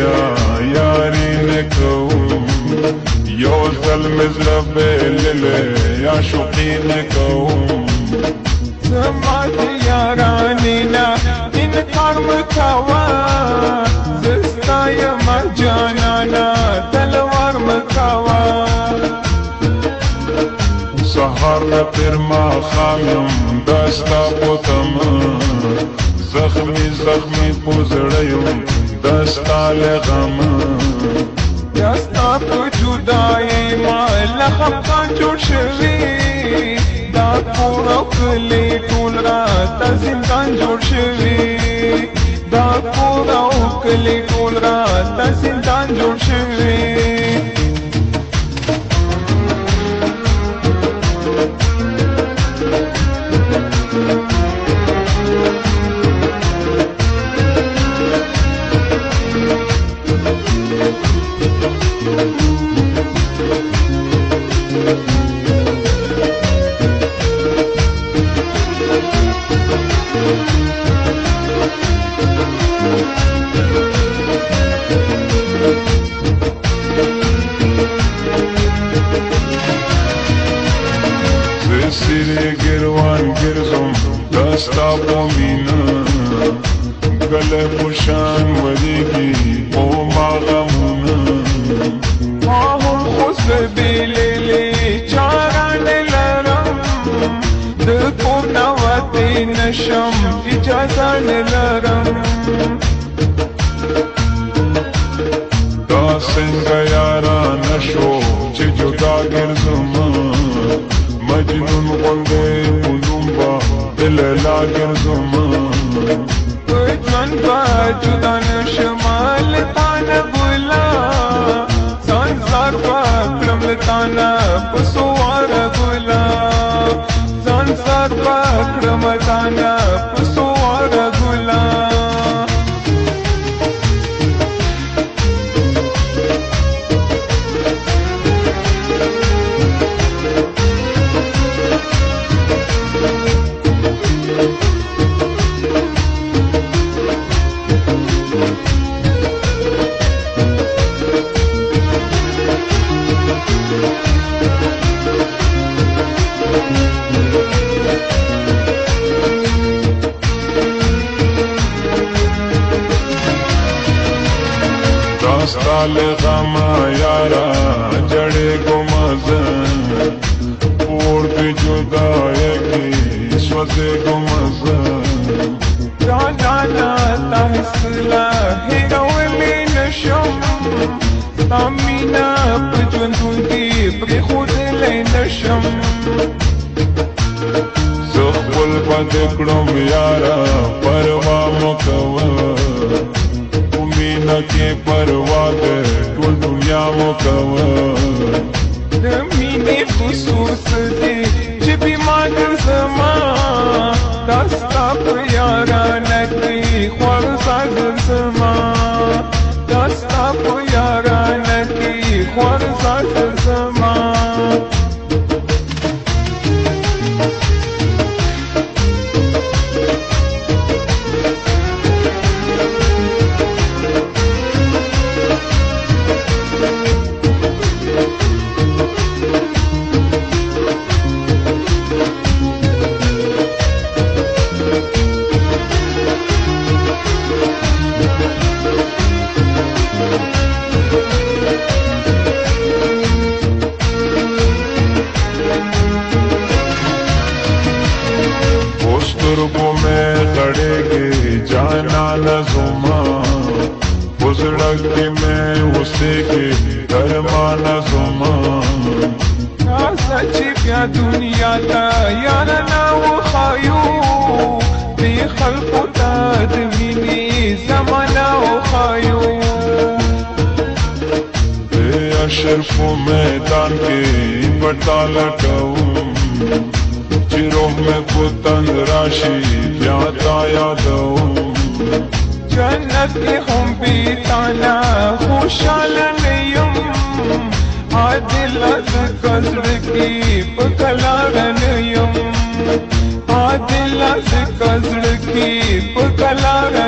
بیا یاری نکوم یو ځل مې زړه بېللی عاشقي نکوم زما د یارانې نه انکار مه کوه زه ستا یمه جانانه تلوار مه کوه سهار نه تر ماښام یم دا ستا په تمه زخمي زخمي په زړه یم دا ستا له غمه یا ستا په جدایۍ ما له خفګان جوړ شوي دا کور او کلی ټول راته زندان جوړ شوي دا کور او کلی ټول راته زندان جوړ شوي سری ګروان ګرځم دا ستا په مینه ګله په شان ودیږي او ما غمونه ما هم خو زه بېلېلې چاره نه لرم د کور نه وتې نه شم اجازه نه لرم دا څنګه یارانه شو چې جدا ګرځم مجنون غوندې په لومبه د لیلا ګرځم په ژوند به جدا نه شمه له تا نه ګله ځان به کړم له تا نه په سواره ګله ځان به کړم تا نه په سواره ګله ستا له غمه یاره جړېږم زه اور د جدایۍ کې سوځېږم زه جانانه تا هېڅکله هېرولی نه شم ستا مینه په ژوندون کې پرېښودلی نه شم زه خپل بد کړم یاره پروا مه کوه مینه کې پروا ده ټول دنیا مو کوه د مینې خصوص دی چې بیمار ګرځما دا ستا په یارانه کې خوږ ګرځما دا ستا په یارانه کې خوږ ګرځما سترګو مې غړېږي جانانه زما په زړه کې مې اوسېږي درمانه زما راځه چې بیا دنیا ته یارانه وښایو دې خلکو ته د مینې زمانه وښایو د اشرفو میدان کې پټا لټوم چې روح مې په تن راشي بیا تا یادوم جنت کې هم بې تانه خوشحاله نه یم عادله ځکه زړه کې په قلاره نه یم عادله ځکه زړه کې په قلاره